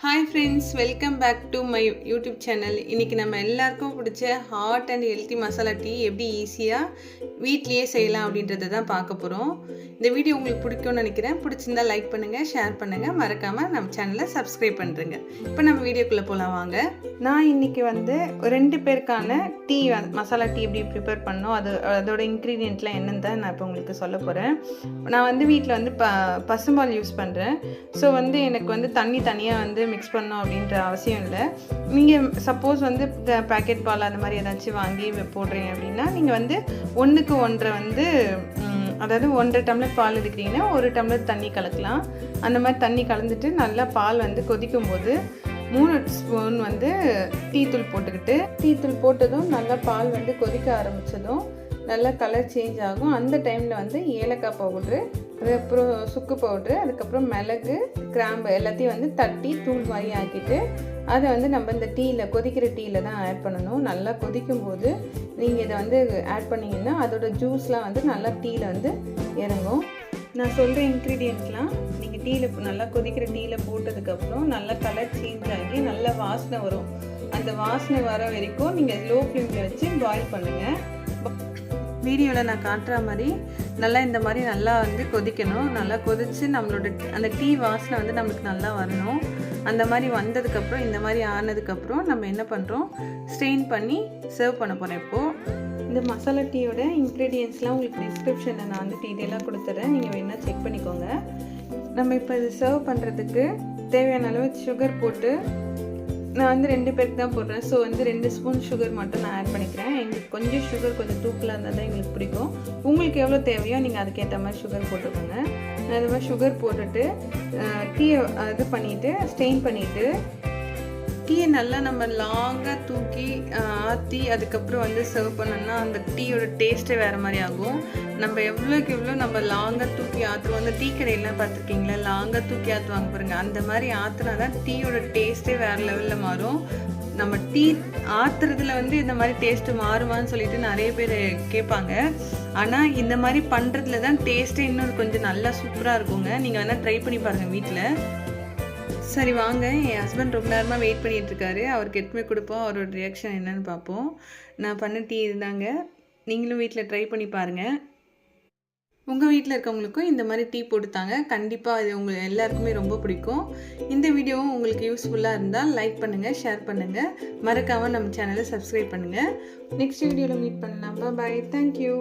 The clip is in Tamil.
Hi friends, welcome back to my YouTube channel. இன்னைக்கு நம்ம எல்லாருக்கும் பிடிச்ச hot and healthy masala tea எப்படி ஈஸியாக வீட்லேயே செய்யலாம் அப்படின்றத தான் பார்க்க போகிறோம். இந்த வீடியோ உங்களுக்கு பிடிக்கும்னு நினைக்கிறேன். பிடிச்சிருந்தா லைக் பண்ணுங்கள், ஷேர் பண்ணுங்கள், மறக்காமல் நம்ம சேனலை சப்ஸ்கிரைப் பண்ணுறேங்க. இப்போ நம்ம வீடியோக்குள்ளே போகலாம் வாங்க. நான் இன்றைக்கி வந்து 2 பேருக்கான டீ மசாலா டீ எப்படி ப்ரிப்பேர் பண்ணோம், அதோட இன்க்ரீடியண்ட்லாம் என்னன்னு தான் நான் இப்போ உங்களுக்கு சொல்ல போகிறேன். நான் வந்து வீட்டில் வந்து பசும்பால் யூஸ் பண்ணுறேன். ஸோ வந்து எனக்கு வந்து தண்ணி தனியாக வந்து மிக்ஸ் பண்ணோம் அப்படின்ற அவசியம் இல்லை. நீங்கள் சப்போஸ் வந்து பேக்கெட் பால் அந்த மாதிரி ஏதாச்சும் வாங்கி போடுறீங்க அப்படின்னா நீங்கள் வந்து 1க்கு 1.5 வந்து அதாவது 1.5 டம்ளர் பால் எடுக்கிறீங்கன்னா 1 டம்ளர் தண்ணி கலக்கலாம். அந்த மாதிரி தண்ணி கலந்துட்டு நல்லா பால் வந்து கொதிக்கும் போது 3 ஸ்பூன் வந்து டீத்தூள் போட்டுக்கிட்டு, டீத்தூள் போட்டதும் நல்லா பால் வந்து கொதிக்க ஆரம்பித்ததும் நல்லா கலர் சேஞ்ச் ஆகும். அந்த டைமில் வந்து ஏலக்காய் பவுட்ரு, அதுக்கப்புறம் சுக்கு பவுட்ரு, அதுக்கப்புறம் மிளகு, கிராம்பு எல்லாத்தையும் வந்து தட்டி தூள் மாதிரி ஆக்கிட்டு அதை வந்து நம்ம இந்த டீயில் கொதிக்கிற டீயில் தான் ஆட் பண்ணணும். நல்லா கொதிக்கும் போது நீங்கள் இதை வந்து ஆட் பண்ணிங்கன்னா அதோட ஜூஸ்லாம் வந்து நல்லா டீயில் வந்து இறங்கும். நான் சொல்கிற இன்க்ரீடியன்ட்ஸ்லாம் நீங்கள் டீயில் நல்லா கொதிக்கிற டீயில் போட்டதுக்கப்புறம் நல்லா கலர் சேஞ்ச் ஆகி நல்லா வாசனை வரும். அந்த வாசனை வர வரைக்கும் நீங்கள் லோ ஃப்ளேமில் வச்சு பாயில் பண்ணுங்கள். வீடியோவில் நான் காட்டுற மாதிரி நல்லா இந்த மாதிரி நல்லா வந்து கொதிக்கணும். நல்லா கொதித்து நம்மளோட அந்த டீ வாசனை வந்து நம்மளுக்கு நல்லா வரணும். அந்த மாதிரி வந்ததுக்கப்புறம் இந்த மாதிரி ஆனதுக்கப்புறம் நம்ம என்ன பண்ணுறோம், ஸ்ட்ரெயின் பண்ணி சர்வ் பண்ண போகிறோம். இப்போது இந்த மசாலா டீயோட இன்க்ரீடியன்ட்ஸ்லாம் உங்களுக்கு டிஸ்கிரிப்ஷனில் நான் வந்து டீட்டெயிலாக கொடுத்துட்றேன், நீங்கள் வேணால் செக் பண்ணிக்கோங்க. நம்ம இப்போ இது சர்வ் பண்ணுறதுக்கு தேவையான அளவு சுகர் போட்டு, நான் வந்து 2 பேருக்கு தான் போடுறேன். ஸோ வந்து 2 ஸ்பூன் சுகர் மட்டும் நான் ஆட் பண்ணிக்கிறேன். எங்களுக்கு கொஞ்சம் சுகர் கொஞ்சம் தூக்கலாக இருந்தால் தான் எங்களுக்கு பிடிக்கும். உங்களுக்கு எவ்வளோ தேவையோ நீங்கள் அதுக்கேற்ற மாதிரி சுகர் போட்டுக்கோங்க. நான் அது மாதிரி சுகர் போட்டுட்டு டீயை இது பண்ணிவிட்டு ஸ்டெயின் பண்ணிவிட்டு டீயை நல்லா நம்ம லாங்காக தூக்கி ஆற்றி அதுக்கப்புறம் வந்து சர்வ் பண்ணோம்னா அந்த டீயோட டேஸ்ட்டே வேறு மாதிரி ஆகும். நம்ம எவ்வளோக்கு எவ்வளோ நம்ம லாங்காக தூக்கி ஆற்றுவோம். அந்த டீ கடையெல்லாம் பார்த்துருக்கீங்களா, லாங்காக தூக்கி ஆற்றுவாங்க பாருங்கள். அந்த மாதிரி ஆற்றுனா தான் டீயோட டேஸ்ட்டே வேறு லெவலில் மாறும். நம்ம டீ ஆற்றுறதுல வந்து இந்த மாதிரி டேஸ்ட்டு மாறுமான்னு சொல்லிட்டு நிறைய பேர் கேட்பாங்க. ஆனால் இந்த மாதிரி பண்ணுறதுல தான் டேஸ்ட்டே இன்னும் கொஞ்சம் நல்லா சூப்பராக இருக்குங்க. நீங்கள் வேணால் ட்ரை பண்ணி பாருங்கள் வீட்டில். சரி வாங்க, என் ஹஸ்பண்ட் ரொம்ப நேரமாக வெயிட் பண்ணிகிட்ருக்காரு. அவருக்கு எடுத்துமே கொடுப்போம், அவரோட ரியாக்ஷன் என்னன்னு பார்ப்போம். நான் பண்ண டீ இருந்தாங்க, நீங்களும் வீட்டில் ட்ரை பண்ணி பாருங்கள். உங்கள் வீட்டில் இருக்கவங்களுக்கும் இந்த மாதிரி டீ போட்டுத்தாங்க. கண்டிப்பாக இது உங்களுக்கு எல்லாருக்குமே ரொம்ப பிடிக்கும். இந்த வீடியோவும் உங்களுக்கு யூஸ்ஃபுல்லாக இருந்தால் லைக் பண்ணுங்கள், ஷேர் பண்ணுங்கள், மறக்காமல் நம்ம சேனலை சப்ஸ்கிரைப் பண்ணுங்கள். நெக்ஸ்ட் வீடியோவில் மீட் பண்ணலாம். பாய், தேங்க்யூ.